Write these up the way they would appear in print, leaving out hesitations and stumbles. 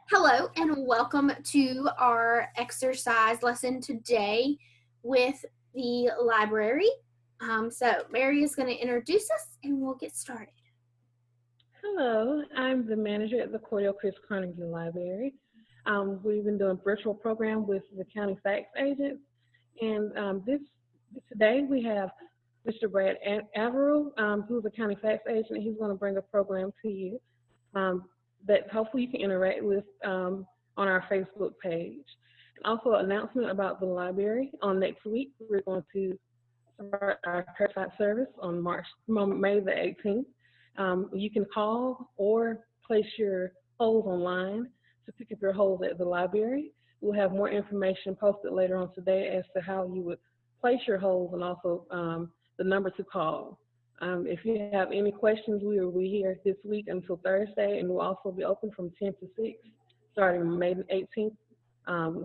Hello and welcome to our exercise lesson today with the library. So Mary is going to introduce us and we'll get started. Hello, I'm the manager at the Cordell Chris Carnegie Library. We've been doing a virtual program with the county fax agents, and today we have Mr. Brad Averill, who's a county fax agent. He's going to bring a program to you that hopefully you can interact with on our Facebook page. And also an announcement about the library. On next week, we're going to start our curbside service on May the 18th. You can call or place your holds online to pick up your holds at the library. We'll have more information posted later on today as to how you would place your holds and also the number to call. If you have any questions, we will be here this week until Thursday, and we'll also be open from 10 to 6 starting May 18th.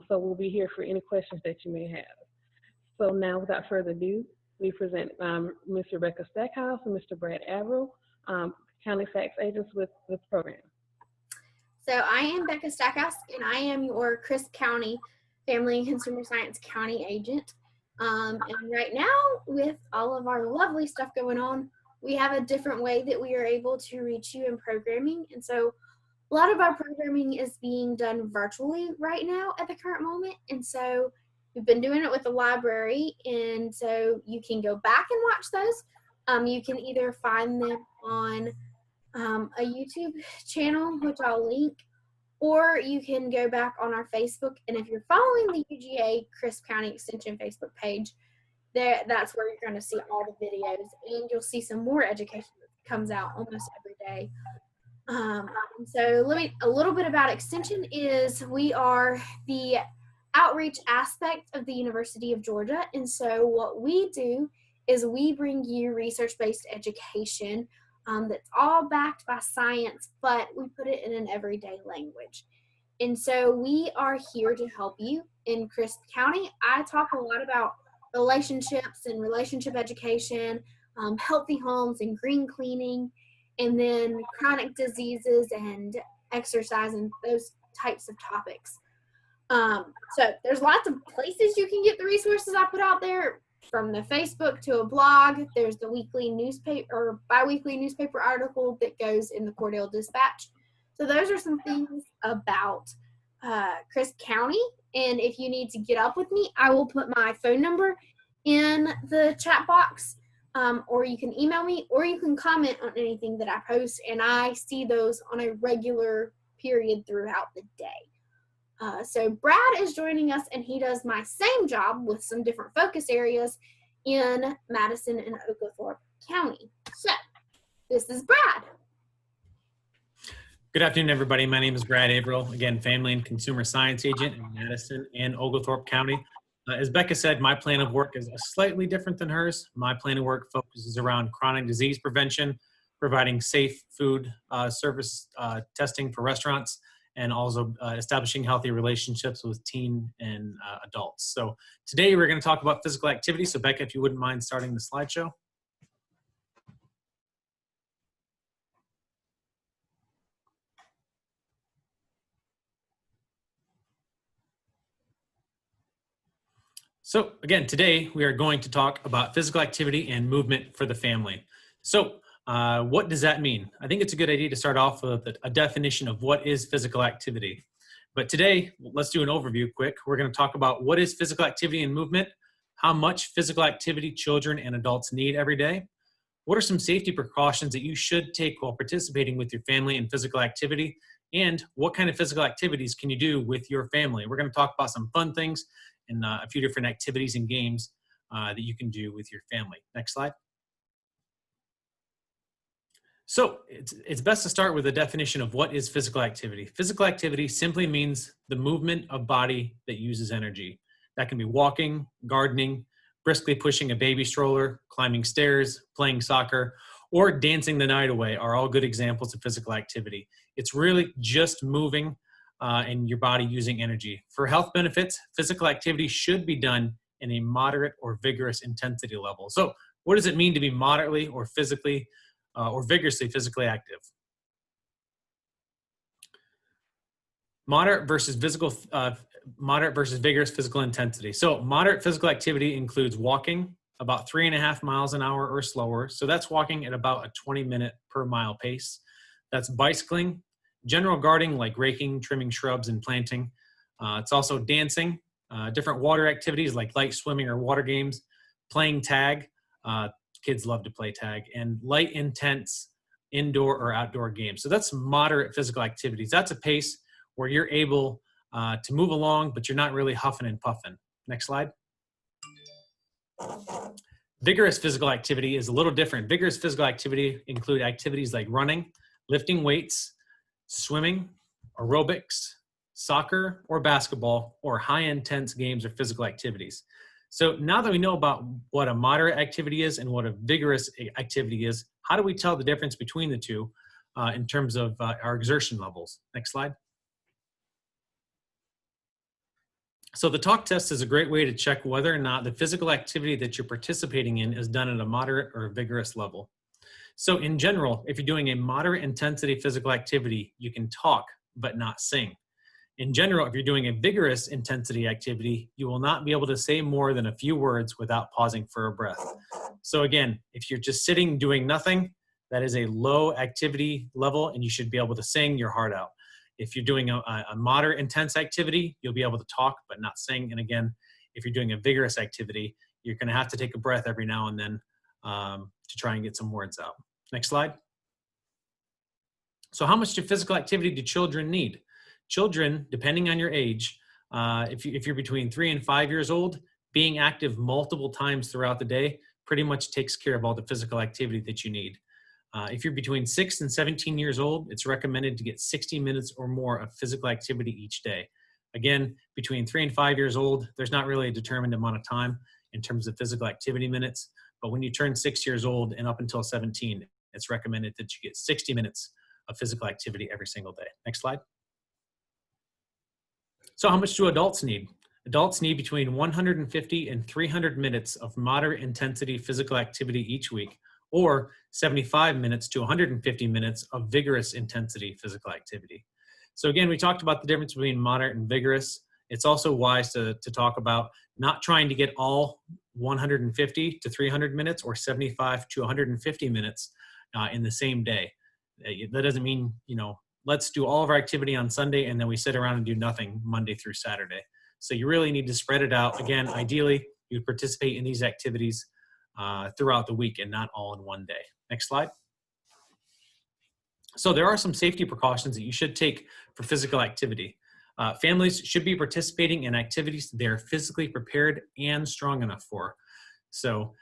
So we'll be here for any questions that you may have. So now, without further ado, we present Ms. Rebecca Stackhouse and Mr. Brad Averill, county fax agents with this program. So I am Becca Stackhouse and I am your Crisp County Family and Consumer Science County agent. And right now, with all of our lovely stuff going on, we have a different way that we are able to reach you in programming. And so a lot of our programming is being done virtually right now at the current moment. And so we've been doing it with the library. And so you can go back and watch those. You can either find them on a YouTube channel, which I'll link, or you can go back on our Facebook. And if you're following the UGA Crisp County Extension Facebook page, that's where you're going to see all the videos, and you'll see some more education that comes out almost every day. So a little bit about Extension is we are the outreach aspect of the University of Georgia. And so what we do is we bring you research-based education that's all backed by science, but we put it in an everyday language. And so we are here to help you in Crisp County. I talk a lot about relationships and relationship education, healthy homes and green cleaning, and then chronic diseases and exercise and those types of topics. So there's lots of places you can get the resources I put out there, from the Facebook to a blog. There's the weekly newspaper or bi-weekly newspaper article that goes in the Cordell Dispatch. So those are some things about Crisp County. And if you need to get up with me, I will put my phone number in the chat box, or you can email me, or you can comment on anything that I post, and I see those on a regular period throughout the day. So Brad is joining us, and he does my same job with some different focus areas in Madison and Oglethorpe County. So this is Brad. Good afternoon, everybody. My name is Brad Averill, again, Family and Consumer Science Agent in Madison and Oglethorpe County. As Becca said, my plan of work is slightly different than hers. My plan of work focuses around chronic disease prevention, providing safe food service testing for restaurants, and also establishing healthy relationships with teen and adults. So today we're going to talk about physical activity. So Becca, if you wouldn't mind starting the slideshow. So again, today we are going to talk about physical activity and movement for the family. So what does that mean? I think it's a good idea to start off with a definition of what is physical activity. But today, let's do an overview quick. We're going to talk about what is physical activity and movement, how much physical activity children and adults need every day, what are some safety precautions that you should take while participating with your family in physical activity, and what kind of physical activities can you do with your family. We're going to talk about some fun things and a few different activities and games that you can do with your family. Next slide. So it's best to start with a definition of what is physical activity. Physical activity simply means the movement of body that uses energy. That can be walking, gardening, briskly pushing a baby stroller, climbing stairs, playing soccer, or dancing the night away are all good examples of physical activity. It's really just moving and your body using energy. For health benefits, physical activity should be done in a moderate or vigorous intensity level. So what does it mean to be moderately or vigorously physically active? Moderate versus vigorous physical intensity. So moderate physical activity includes walking about 3.5 miles an hour or slower. So that's walking at about a 20-minute per mile pace. That's bicycling, general gardening like raking, trimming shrubs, and planting. It's also dancing, different water activities like light swimming or water games, playing tag. Kids love to play tag, and light, intense indoor or outdoor games. So that's moderate physical activities. That's a pace where you're able to move along, but you're not really huffing and puffing. Next slide. Vigorous physical activity is a little different. Vigorous physical activity include activities like running, lifting weights, swimming, aerobics, soccer or basketball, or high intense games or physical activities. So now that we know about what a moderate activity is and what a vigorous activity is, how do we tell the difference between the two in terms of our exertion levels? Next slide. So the talk test is a great way to check whether or not the physical activity that you're participating in is done at a moderate or vigorous level. So in general, if you're doing a moderate intensity physical activity, you can talk but not sing. In general, if you're doing a vigorous intensity activity, you will not be able to say more than a few words without pausing for a breath. So again, if you're just sitting doing nothing, that is a low activity level and you should be able to sing your heart out. If you're doing a moderate intense activity, you'll be able to talk but not sing. And again, if you're doing a vigorous activity, you're going to have to take a breath every now and then to try and get some words out. Next slide. So how much physical activity do children need? Children, depending on your age, if you're between 3 and 5 years old, being active multiple times throughout the day pretty much takes care of all the physical activity that you need. If you're between 6 and 17 years old, it's recommended to get 60 minutes or more of physical activity each day. Again, between 3 and 5 years old, there's not really a determined amount of time in terms of physical activity minutes, but when you turn 6 years old and up until 17, it's recommended that you get 60 minutes of physical activity every single day. Next slide. So how much do adults need? Adults need between 150 and 300 minutes of moderate intensity physical activity each week, or 75 minutes to 150 minutes of vigorous intensity physical activity. So again, we talked about the difference between moderate and vigorous. It's also wise to talk about not trying to get all 150 to 300 minutes or 75 to 150 minutes in the same day. That doesn't mean, let's do all of our activity on Sunday and then we sit around and do nothing Monday through Saturday. So you really need to spread it out. Again, ideally, you participate in these activities throughout the week and not all in one day. Next slide. So there are some safety precautions that you should take for physical activity. Families should be participating in activities they're physically prepared and strong enough for. So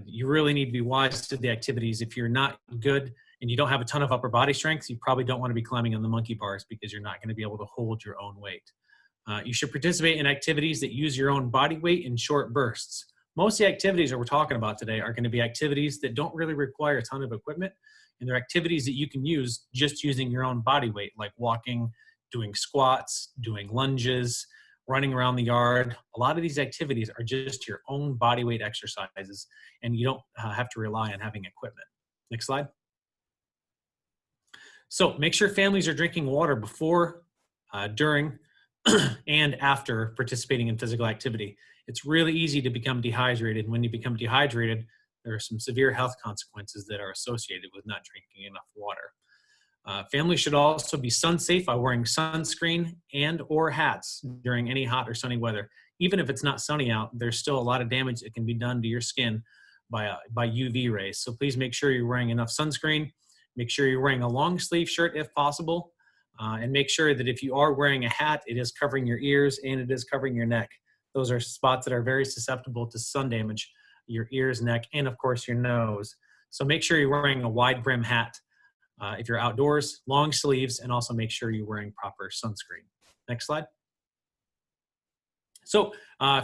you really need to be wise to the activities. If you're not good and you don't have a ton of upper body strength, you probably don't want to be climbing on the monkey bars because you're not going to be able to hold your own weight. You should participate in activities that use your own body weight in short bursts. Most of the activities that we're talking about today are going to be activities that don't really require a ton of equipment, and they're activities that you can use just using your own body weight, like walking, doing squats, doing lunges, running around the yard. A lot of these activities are just your own body weight exercises, and you don't have to rely on having equipment. Next slide. So make sure families are drinking water before, during, and after participating in physical activity. It's really easy to become dehydrated. And when you become dehydrated, there are some severe health consequences that are associated with not drinking enough water. Families should also be sun safe by wearing sunscreen and or hats during any hot or sunny weather. Even if it's not sunny out, there's still a lot of damage that can be done to your skin by UV rays. So please make sure you're wearing enough sunscreen. Make sure you're wearing a long sleeve shirt if possible. And make sure that if you are wearing a hat, it is covering your ears and it is covering your neck. Those are spots that are very susceptible to sun damage, your ears, neck, and of course your nose. So make sure you're wearing a wide brim hat if you're outdoors, long sleeves, and also make sure you're wearing proper sunscreen. Next slide. So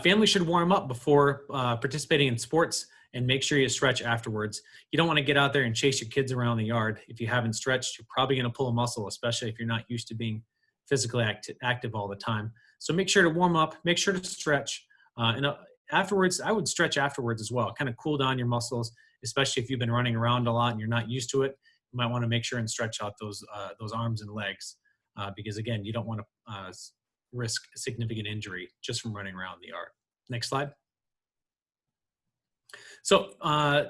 families should warm up before participating in sports and make sure you stretch afterwards. You don't want to get out there and chase your kids around the yard. If you haven't stretched, you're probably going to pull a muscle, especially if you're not used to being physically active all the time. So make sure to warm up, make sure to stretch. And afterwards, I would stretch afterwards as well, kind of cool down your muscles, especially if you've been running around a lot and you're not used to it. You might want to make sure and stretch out those arms and legs because again, you don't want to risk significant injury just from running around the yard. Next slide. So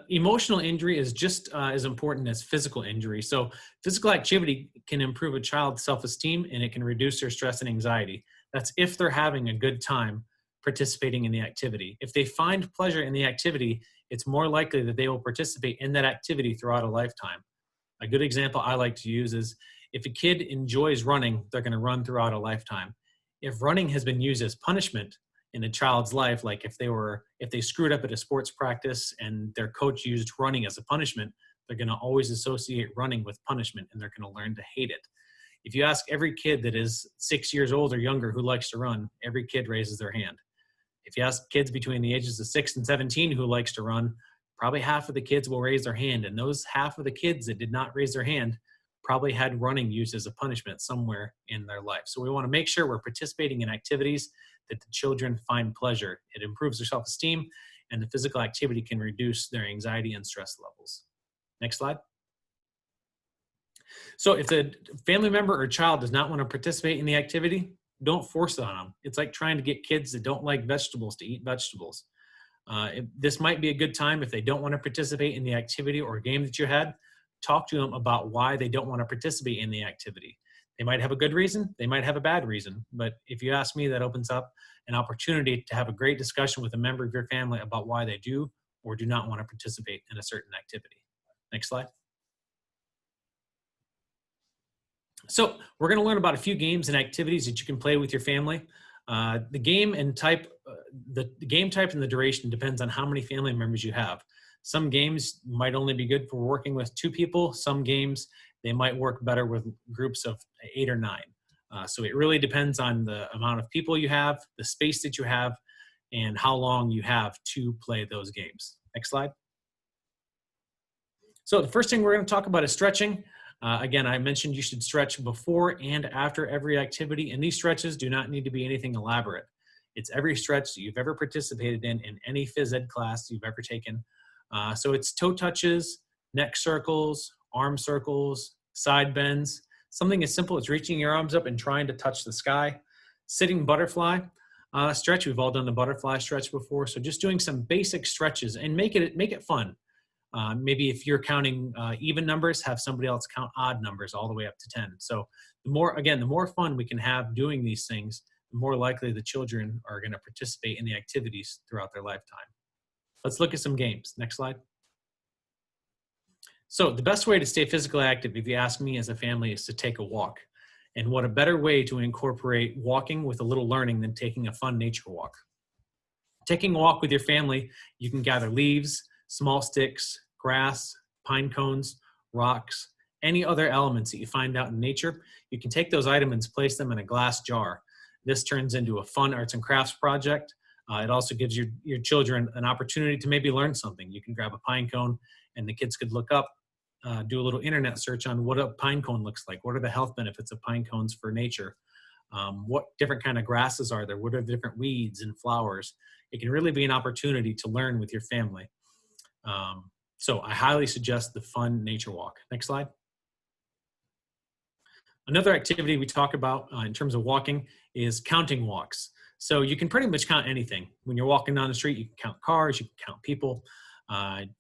emotional injury is just as important as physical injury. So physical activity can improve a child's self-esteem and it can reduce their stress and anxiety. That's if they're having a good time participating in the activity. If they find pleasure in the activity, it's more likely that they will participate in that activity throughout a lifetime. A good example I like to use is if a kid enjoys running, they're going to run throughout a lifetime. If running has been used as punishment in a child's life, like if they screwed up at a sports practice and their coach used running as a punishment, they're going to always associate running with punishment and they're going to learn to hate it. If you ask every kid that is 6 years old or younger who likes to run, every kid raises their hand. If you ask kids between the ages of 6 and 17 who likes to run, probably half of the kids will raise their hand. And those half of the kids that did not raise their hand probably had running used as a punishment somewhere in their life. So we want to make sure we're participating in activities that the children find pleasure. It improves their self-esteem, and the physical activity can reduce their anxiety and stress levels. Next slide. So if the family member or child does not want to participate in the activity, don't force it on them. It's like trying to get kids that don't like vegetables to eat vegetables. This might be a good time if they don't want to participate in the activity or game that you had. Talk to them about why they don't want to participate in the activity. They might have a good reason, they might have a bad reason, but if you ask me, that opens up an opportunity to have a great discussion with a member of your family about why they do or do not want to participate in a certain activity. Next slide. So we're going to learn about a few games and activities that you can play with your family. The game type and the duration depends on how many family members you have. Some games might only be good for working with 2 people. Some games, they might work better with groups of 8 or 9. So it really depends on the amount of people you have, the space that you have, and how long you have to play those games. Next slide. So the first thing we're going to talk about is stretching. Again, I mentioned you should stretch before and after every activity, and these stretches do not need to be anything elaborate. It's every stretch that you've ever participated in any phys ed class you've ever taken. So it's toe touches, neck circles, arm circles, side bends, something as simple as reaching your arms up and trying to touch the sky. Sitting butterfly stretch, we've all done the butterfly stretch before, so just doing some basic stretches and make it fun. Maybe if you're counting even numbers, have somebody else count odd numbers all the way up to 10. So the more fun we can have doing these things, the more likely the children are going to participate in the activities throughout their lifetime. Let's look at some games. Next slide. So the best way to stay physically active, if you ask me as a family, is to take a walk. And what a better way to incorporate walking with a little learning than taking a fun nature walk. Taking a walk with your family, you can gather leaves, small sticks, grass, pine cones, rocks, any other elements that you find out in nature. You can take those items and place them in a glass jar. This turns into a fun arts and crafts project. It also gives your children an opportunity to maybe learn something. You can grab a pine cone and the kids could look up, do a little internet search on what a pine cone looks like. What are the health benefits of pine cones for nature? What different kind of grasses are there? What are the different weeds and flowers? It can really be an opportunity to learn with your family. So I highly suggest the fun nature walk. Next slide. Another activity we talk about in terms of walking is counting walks. So you can pretty much count anything. When you're walking down the street, you can count cars, you can count people,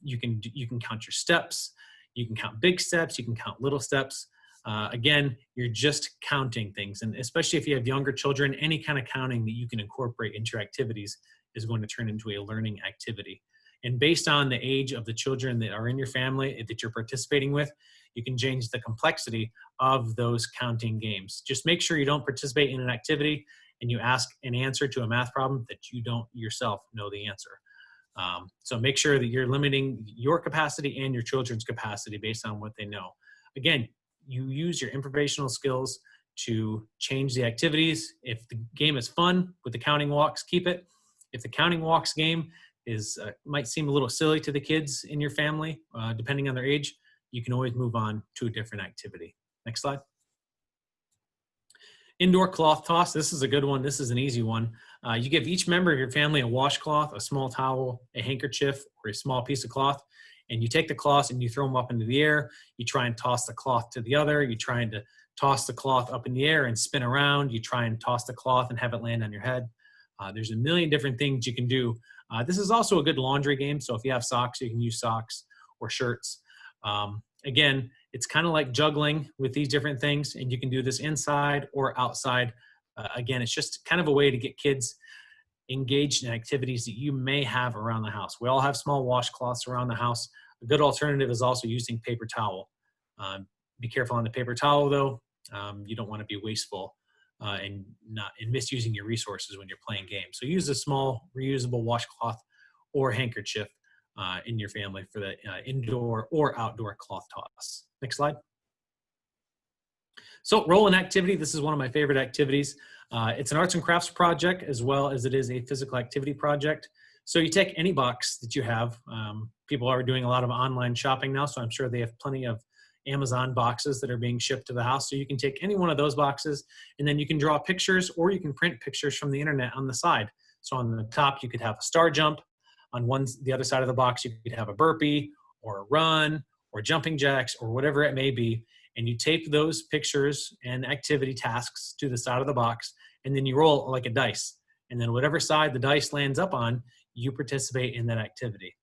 you can count your steps, you can count big steps, you can count little steps. Again, you're just counting things, and especially if you have younger children, any kind of counting that you can incorporate into your activities is going to turn into a learning activity. And based on the age of the children that are in your family that you're participating with, you can change the complexity of those counting games. Just make sure you don't participate in an activity and you ask an answer to a math problem that you don't yourself know the answer. So make sure that you're limiting your capacity and your children's capacity based on what they know. Again, you use your informational skills to change the activities. If the game is fun with the counting walks, keep it. If the counting walks game might seem a little silly to the kids in your family, depending on their age, you can always move on to a different activity. Next slide. Indoor cloth toss. This is a good one. This is an easy one. You give each member of your family a washcloth, a small towel, a handkerchief, or a small piece of cloth, and you take the cloths and you throw them up into the air. You try and toss the cloth to the other. You're trying to toss the cloth up in the air and spin around. You try and toss the cloth and have it land on your head. There's a million different things you can do. This is also a good laundry game. So if you have socks, you can use socks or shirts. Again, it's kind of like juggling with these different things, and you can do this inside or outside. Again, it's just kind of a way to get kids engaged in activities that you may have around the house. We all have small washcloths around the house. A good alternative is also using paper towel. Be careful on the paper towel, though. You don't want to be wasteful and misusing your resources when you're playing games. So use a small reusable washcloth or handkerchief in your family for the indoor or outdoor cloth toss. Next slide. So roll-in activity, this is one of my favorite activities. It's an arts and crafts project as well as it is a physical activity project. So you take any box that you have. People are doing a lot of online shopping now, so I'm sure they have plenty of Amazon boxes that are being shipped to the house. So you can take any one of those boxes, and then you can draw pictures, or you can print pictures from the internet on the side. So on the top, you could have a star jump. On the other side of the box, you could have a burpee or a run or jumping jacks or whatever it may be. And you tape those pictures and activity tasks to the side of the box, and then you roll like a dice. And then whatever side the dice lands up on, you participate in that activity.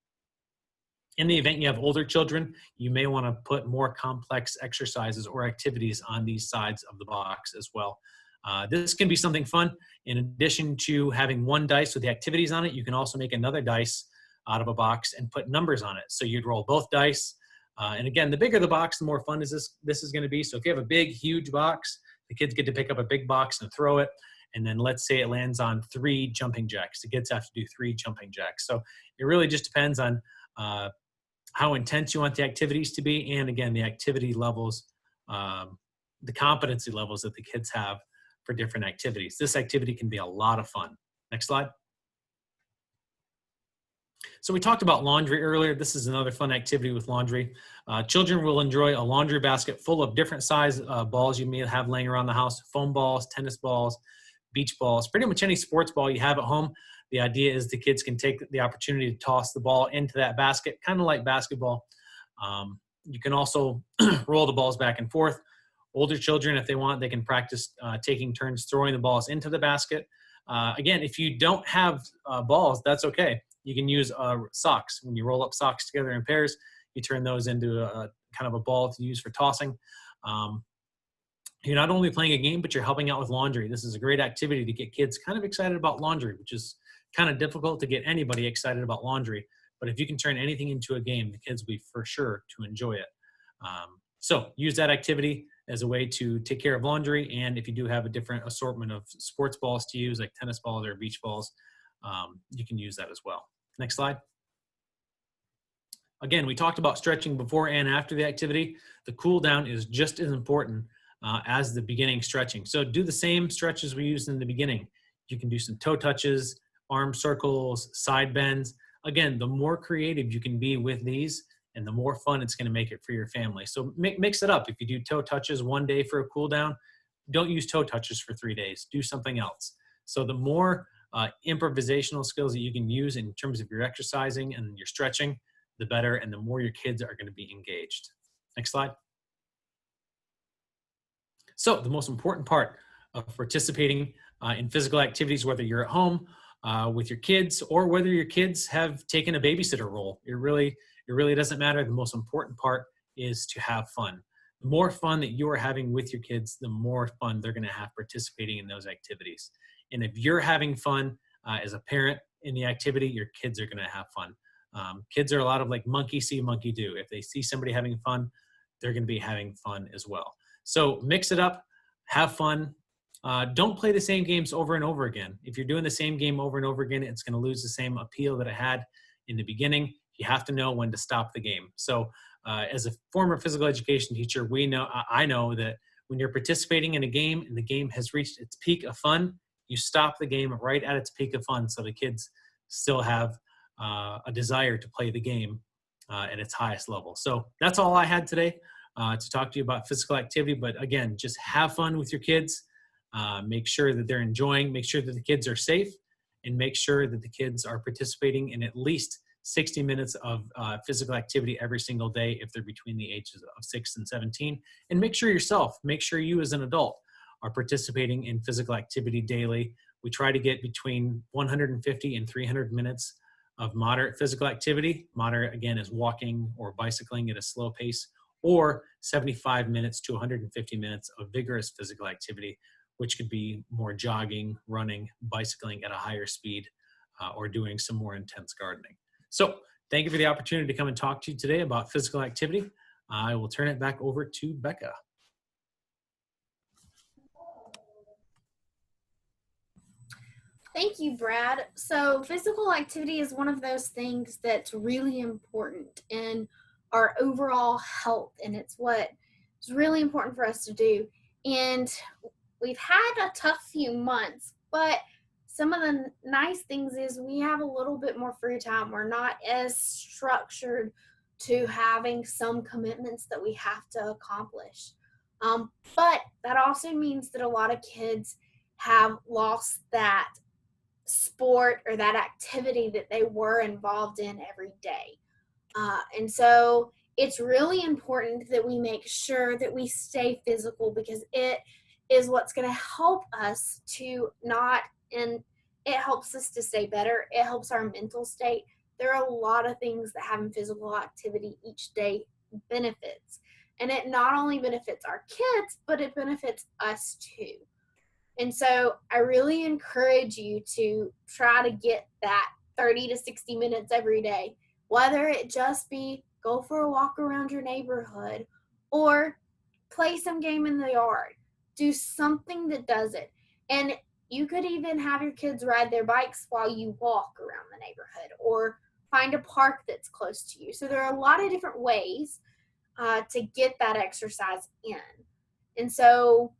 In the event you have older children, you may want to put more complex exercises or activities on these sides of the box as well. This can be something fun. In addition to having one dice with the activities on it, you can also make another dice out of a box and put numbers on it. So you'd roll both dice. And again, the bigger the box, the more fun this is going to be. So if you have a big, huge box, the kids get to pick up a big box and throw it. And then let's say it lands on 3 jumping jacks. The kids have to do 3 jumping jacks. So it really just depends on how intense you want the activities to be. And again, the activity levels, the competency levels that the kids have for different activities. This activity can be a lot of fun. Next slide. So we talked about laundry earlier. This is another fun activity with laundry. Children will enjoy a laundry basket full of different size balls you may have laying around the house: foam balls, tennis balls, beach balls, pretty much any sports ball you have at home. The idea is the kids can take the opportunity to toss the ball into that basket, kind of like basketball. You can also roll the balls back and forth. Older children, if they want, they can practice taking turns throwing the balls into the basket. Again, if you don't have balls, that's okay. You can use socks. When you roll up socks together in pairs, you turn those into a kind of a ball to use for tossing. You're not only playing a game, but you're helping out with laundry. This is a great activity to get kids kind of excited about laundry, which is kind of difficult to get anybody excited about laundry. But if you can turn anything into a game, the kids will be for sure to enjoy it. So use that activity as a way to take care of laundry. And if you do have a different assortment of sports balls to use, like tennis balls or beach balls, you can use that as well. Next slide. Again, we talked about stretching before and after the activity. The cool down is just as important as the beginning stretching. So do the same stretches we used in the beginning. You can do some toe touches, arm circles, side bends. Again, the more creative you can be with these, and the more fun it's going to make it for your family. So mix it up. If you do toe touches one day for a cool down, don't use toe touches for 3 days. Do something else. So the more improvisational skills that you can use in terms of your exercising and your stretching, the better, and the more your kids are going to be engaged. Next slide. So the most important part of participating in physical activities, whether you're at home with your kids or whether your kids have taken a babysitter role, it really doesn't matter. The most important part is to have fun. The more fun that you are having with your kids, the more fun they're going to have participating in those activities. And if you're having fun as a parent in the activity, your kids are going to have fun. Kids are a lot of like monkey see, monkey do. If they see somebody having fun, they're going to be having fun as well. So mix it up, have fun. Don't play the same games over and over again. If you're doing the same game over and over again, it's going to lose the same appeal that it had in the beginning. You have to know when to stop the game. So as a former physical education teacher, I know that when you're participating in a game and the game has reached its peak of fun, you stop the game right at its peak of fun so the kids still have a desire to play the game at its highest level. So that's all I had today to talk to you about physical activity. But again, just have fun with your kids. Make sure that they're enjoying, make sure that the kids are safe, and make sure that the kids are participating in at least 60 minutes of physical activity every single day if they're between the ages of 6 and 17. And make sure you as an adult are participating in physical activity daily. We try to get between 150 and 300 minutes of moderate physical activity. Moderate, again, is walking or bicycling at a slow pace, or 75 minutes to 150 minutes of vigorous physical activity, which could be more jogging, running, bicycling at a higher speed, or doing some more intense gardening. So thank you for the opportunity to come and talk to you today about physical activity. I will turn it back over to Becca. Thank you, Brad. So physical activity is one of those things that's really important in our overall health, and it's what is really important for us to do. And we've had a tough few months, but some of the nice things is we have a little bit more free time. We're not as structured to having some commitments that we have to accomplish. But that also means that a lot of kids have lost that sport or that activity that they were involved in every day. And so it's really important that we make sure that we stay physical, because it is what's going to help us to not, and it helps us to stay better. It helps our mental state. There are a lot of things that having physical activity each day benefits. And it not only benefits our kids, but it benefits us too. And so I really encourage you to try to get that 30 to 60 minutes every day, whether it just be go for a walk around your neighborhood or play some game in the yard. Do something that does it. And you could even have your kids ride their bikes while you walk around the neighborhood, or find a park that's close to you. So there are a lot of different ways to get that exercise in. And so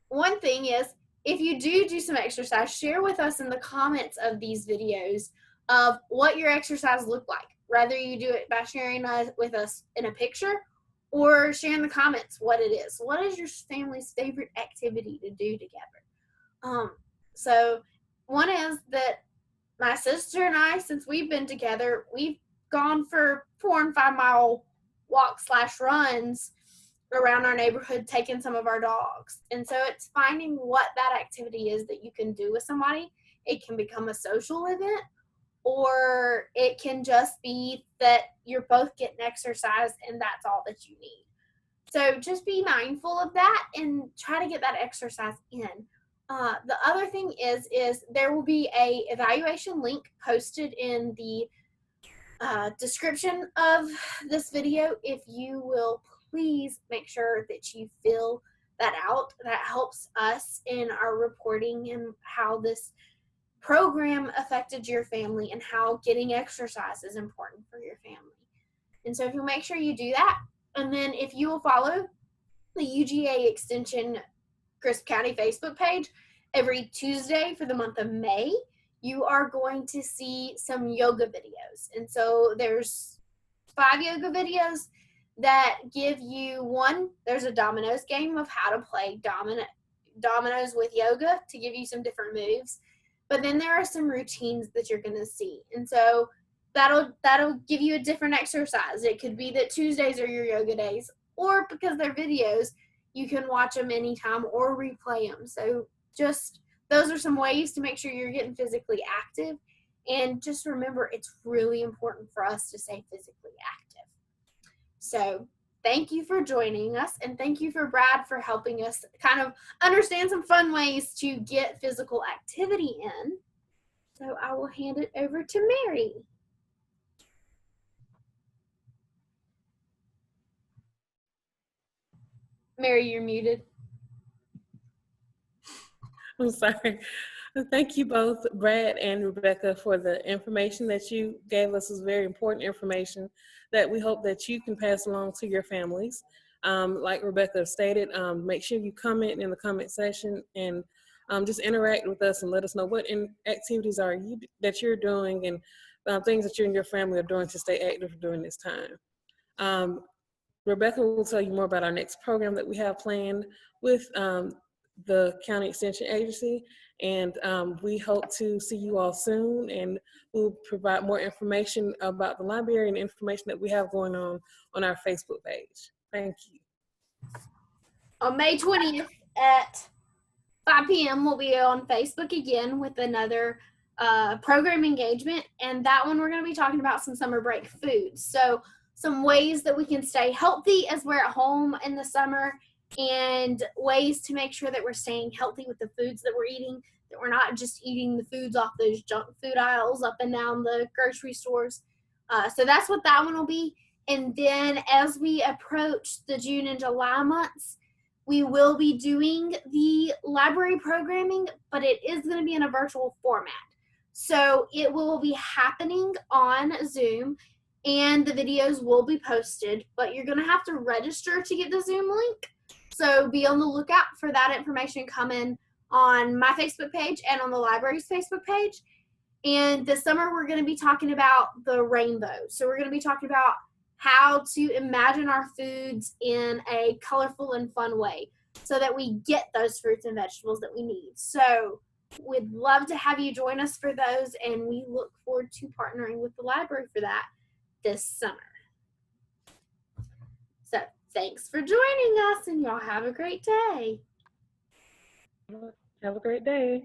one thing is, if you do some exercise, share with us in the comments of these videos of what your exercise looked like. Whether you do it by sharing with us in a picture, or share in the comments what it is. What is your family's favorite activity to do together? So one is that my sister and I, since we've been together, we've gone for 4 and 5 mile walks/runs around our neighborhood, taking some of our dogs. And so it's finding what that activity is that you can do with somebody. It can become a social event, or it can just be that you're both getting exercise and that's all that you need. So just be mindful of that and try to get that exercise in. The other thing is there will be a evaluation link posted in the description of this video. If you will please make sure that you fill that out. That helps us in our reporting and how this program affected your family and how getting exercise is important for your family. And so if you'll make sure you do that, and then if you will follow the UGA Extension Crisp County Facebook page every Tuesday for the month of May, you are going to see some yoga videos. And so there's 5 yoga videos that give you one. There's a dominoes game of how to play dominoes with yoga to give you some different moves. But then there are some routines that you're going to see. And so that'll give you a different exercise. It could be that Tuesdays are your yoga days, or because they're videos, you can watch them anytime or replay them. So just those are some ways to make sure you're getting physically active. And just remember, it's really important for us to stay physically active. So thank you for joining us, and thank you for Brad for helping us kind of understand some fun ways to get physical activity in. So I will hand it over to Mary. Mary, you're muted. I'm sorry. Thank you both, Brad and Rebecca, for the information that you gave us. Is very important information that we hope that you can pass along to your families. Like Rebecca stated, make sure you comment in the comment section and just interact with us and let us know what activities are that you're doing, and things that you and your family are doing to stay active during this time. Rebecca will tell you more about our next program that we have planned with the County Extension Agency. And we hope to see you all soon, and we'll provide more information about the library and information that we have going on our Facebook page. Thank you. On May 20th at 5 p.m. we'll be on Facebook again with another program engagement, and that one we're going to be talking about some summer break foods. So some ways that we can stay healthy as we're at home in the summer, and ways to make sure that we're staying healthy with the foods that we're eating, that we're not just eating the foods off those junk food aisles up and down the grocery stores. So that's what that one will be. And then as we approach the June and July months, we will be doing the library programming, but it is going to be in a virtual format. So it will be happening on Zoom, and the videos will be posted, but you're going to have to register to get the Zoom link. So be on the lookout for that information coming on my Facebook page and on the library's Facebook page. And this summer, we're going to be talking about the rainbow. So we're going to be talking about how to imagine our foods in a colorful and fun way so that we get those fruits and vegetables that we need. So we'd love to have you join us for those, and we look forward to partnering with the library for that this summer. So thanks for joining us, and y'all have a great day. Have a great day.